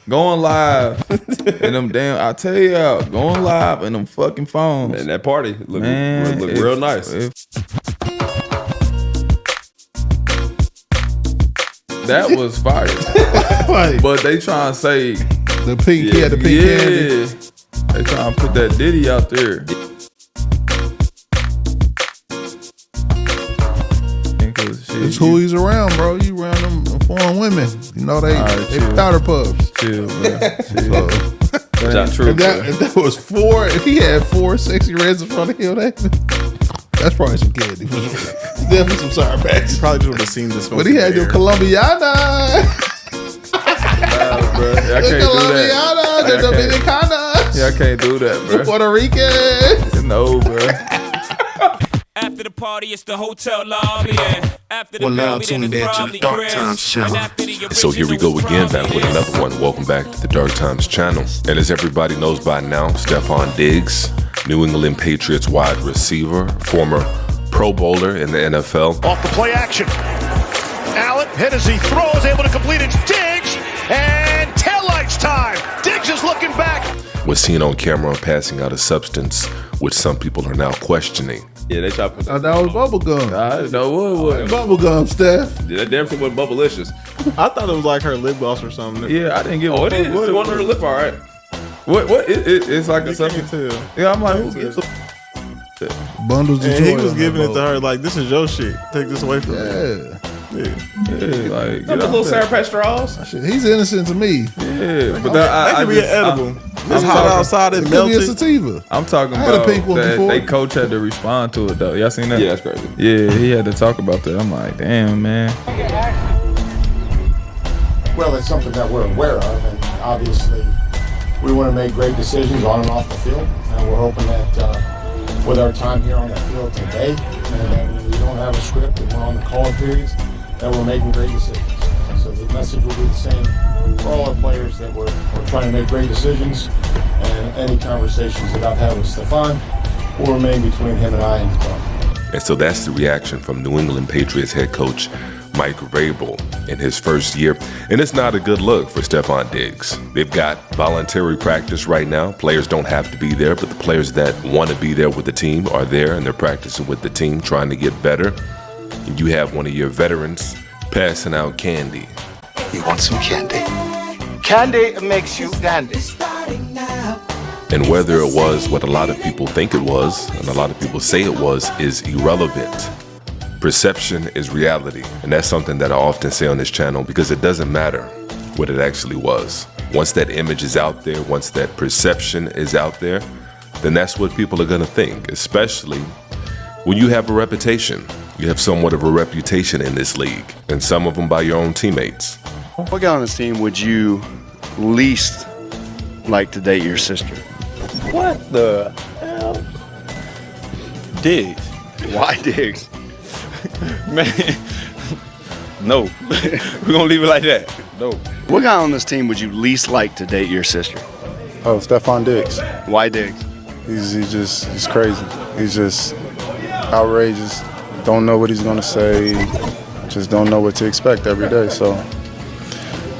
going live in them I tell y'all, going live in them fucking phones. And that party looked real nice. That was fire. But they trying to say the pink, the pink candy. They trying to put that Diddy out there. It's who he's around, bro. You around them foreign women. You know they powder puffs. Chill, man. If that was four, if he had 4 sexy reds in front of him, that's probably some candy. Definitely some Sour Patch. Probably just would have seen this. But he had them Colombiana. Bro. I can't do that. The Dominicana. Yeah, I can't do that, bro. The Puerto Rican. No, bro. After the party, it's the hotel lobby. After the now tuned in to the Dark Times channel. So here we go again, back with another one. Welcome back to the Dark Times channel. And as everybody knows by now, Stefon Diggs, New England Patriots wide receiver, former Pro Bowler in the NFL. Off the play action. Allen hit as he throws, able to complete it. Diggs, and taillights time. Diggs is looking back. Was seen on camera passing out a substance, which some people are now questioning. Yeah, they tried to put that. That was bubble gum. I know what was. Bubble gum, Steph. Yeah, that damn thing was bubblicious. I thought it was like her lip gloss or something. Yeah, I didn't get it is. It's one on her lip, all right. What? It's like a something. Yeah, I'm like, who gives a bundles of and he joy was on giving that it to her like, this is your shit. Take this away from me. Yeah. like the little Sour Patch straws. Shit, he's innocent to me. Yeah, but that could be an edible. It's hot outside. It could melted. be a sativa. I'm talking I had about a pink one that before. they coach had to respond to it though. Y'all seen that? Yeah, that's crazy. Yeah, he had to talk about that. I'm like, damn, man. Well, it's something that we're aware of, and obviously we want to make great decisions on and off the field, and we're hoping that with our time here on the field today, and that we don't have a script and we're on the call periods, that we're making great decisions. So the message will be the same for all our players, that we're trying to make great decisions, and any conversations that I've had with Stefon will remain between him and I and the club. And so that's the reaction from New England Patriots head coach Mike Vrabel in his first year. And it's not a good look for Stefon Diggs. They've got voluntary practice right now. Players don't have to be there, but the players that want to be there with the team are there, and they're practicing with the team, trying to get better. And you have one of your veterans passing out candy. You want some candy? Candy makes you dandy. And whether it was what a lot of people think it was, and a lot of people say it was, is irrelevant. Perception is reality. And that's something that I often say on this channel, because it doesn't matter what it actually was. Once that image is out there, once that perception is out there, then that's what people are going to think, especially when you have a reputation. You have somewhat of a reputation in this league, and some of them by your own teammates. What guy on this team would you least like to date your sister? What the hell? Diggs. Why Diggs? Man, no. We're gonna leave it like that. No. What guy on this team would you least like to date your sister? Oh, Stefon Diggs. Why Diggs? He's crazy. He's just outrageous. Don't know what he's gonna say. Just don't know what to expect every day. So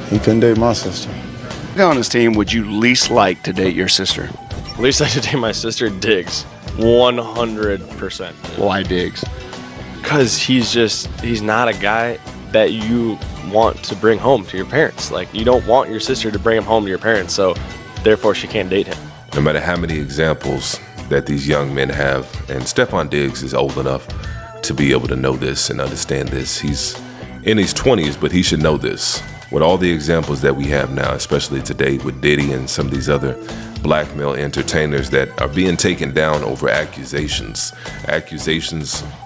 he couldn't date my sister. What guy on this team would you least like to date your sister? Least like to date my sister, Diggs. 100%. Why Diggs? Because he's not a guy that you want to bring home to your parents. Like, you don't want your sister to bring him home to your parents, so therefore she can't date him. No matter how many examples that these young men have, and Stefon Diggs is old enough to be able to know this and understand this. He's in his 20s, but he should know this. With all the examples that we have now, especially today with Diddy and some of these other black male entertainers that are being taken down over accusations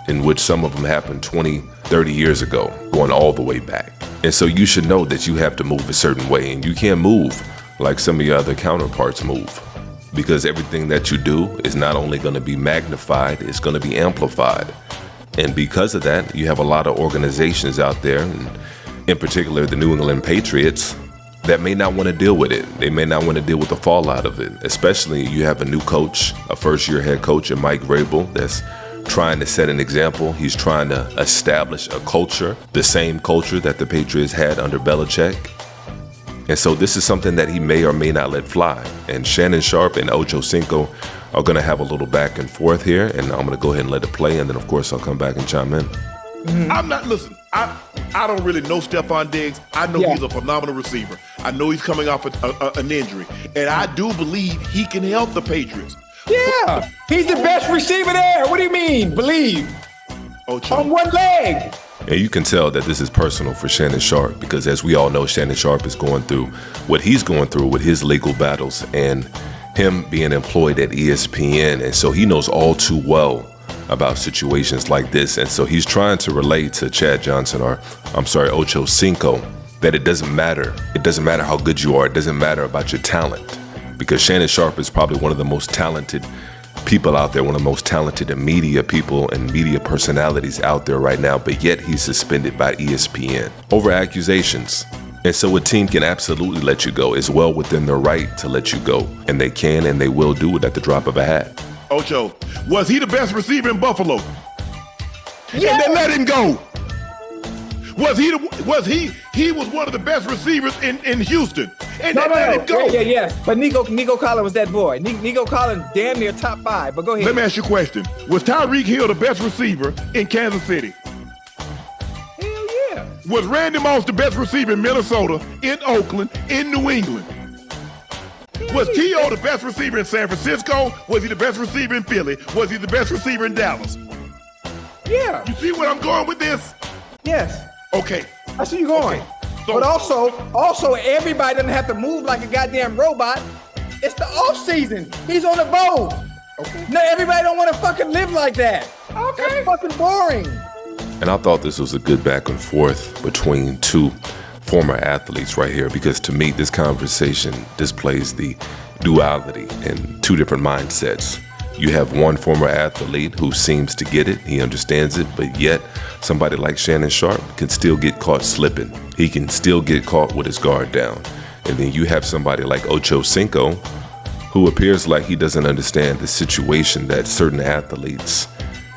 in which some of them happened 20, 30 years ago, going all the way back. And so you should know that you have to move a certain way, and you can't move like some of your other counterparts move, because everything that you do is not only going to be magnified, it's going to be amplified. And because of that, you have a lot of organizations out there, and in particular the New England Patriots, that may not want to deal with it. They may not want to deal with the fallout of it. Especially you have a new coach, a first-year head coach in Mike Vrabel, that's trying to set an example. He's trying to establish a culture, the same culture that the Patriots had under Belichick. And so this is something that he may or may not let fly. And Shannon Sharpe and Ocho Cinco are going to have a little back and forth here. And I'm going to go ahead and let it play. And then, of course, I'll come back and chime in. I'm not, listen, I don't really know Stefon Diggs. I know he's a phenomenal receiver. I know he's coming off an injury. And I do believe he can help the Patriots. Yeah, he's the best receiver there. What do you mean, believe? Ocho. On one leg. And you can tell that this is personal for Shannon Sharpe because, as we all know, Shannon Sharpe is going through what he's going through with his legal battles and him being employed at ESPN. And so he knows all too well about situations like this. And so he's trying to relate to Chad Johnson, or I'm sorry, Ocho Cinco, that it doesn't matter. It doesn't matter how good you are. It doesn't matter about your talent, because Shannon Sharpe is probably one of the most talented people out there, one of the most talented media people and media personalities out there right now, but yet he's suspended by ESPN over accusations. And so a team can absolutely let you go. It's well within their right to let you go, and they can and they will do it at the drop of a hat. Ocho, was he the best receiver in Buffalo? Yeah. And they let him go. He was one of the best receivers in Houston. And they let him go. Yes. But Nico Collins was that boy. Nico Collins damn near top 5. But go ahead. Let me ask you a question. Was Tyreek Hill the best receiver in Kansas City? Hell yeah. Was Randy Moss the best receiver in Minnesota, in Oakland, in New England? Was T.O. the best receiver in San Francisco? Was he the best receiver in Philly? Was he the best receiver in Dallas? Yeah. You see where I'm going with this? Yes. Okay. I see you going. Okay. But also, everybody doesn't have to move like a goddamn robot. It's the off season. He's on the boat. Okay. No, everybody don't want to fucking live like that. Okay. That's fucking boring. And I thought this was a good back and forth between two former athletes right here, because to me, this conversation displays the duality in two different mindsets. You have one former athlete who seems to get it, he understands it, but yet somebody like Shannon Sharpe can still get caught slipping. He can still get caught with his guard down. And then you have somebody like Ocho Cinco, who appears like he doesn't understand the situation that certain athletes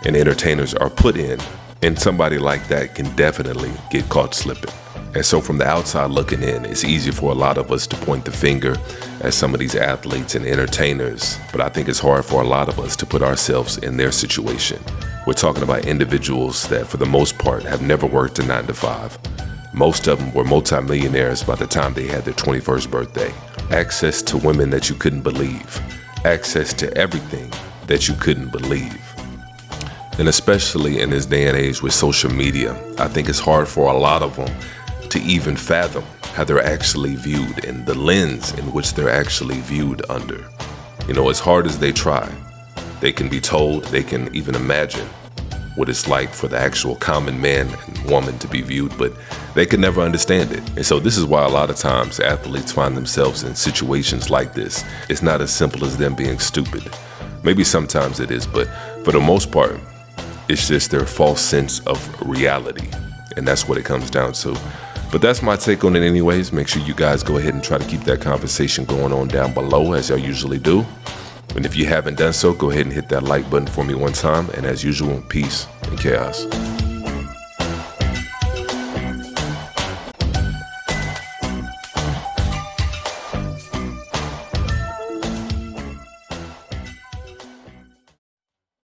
and entertainers are put in. And somebody like that can definitely get caught slipping. And so from the outside looking in, it's easy for a lot of us to point the finger at some of these athletes and entertainers, but I think it's hard for a lot of us to put ourselves in their situation. We're talking about individuals that for the most part have never worked a 9-to-5. Most of them were multimillionaires by the time they had their 21st birthday. Access to women that you couldn't believe. Access to everything that you couldn't believe. And especially in this day and age with social media, I think it's hard for a lot of them to even fathom how they're actually viewed and the lens in which they're actually viewed under. You know, as hard as they try, they can be told, they can even imagine what it's like for the actual common man and woman to be viewed, but they can never understand it. And so this is why a lot of times athletes find themselves in situations like this. It's not as simple as them being stupid. Maybe sometimes it is, but for the most part, it's just their false sense of reality. And that's what it comes down to. But that's my take on it anyways. Make sure you guys go ahead and try to keep that conversation going on down below, as y'all usually do. And if you haven't done so, go ahead and hit that like button for me one time. And as usual, peace and chaos.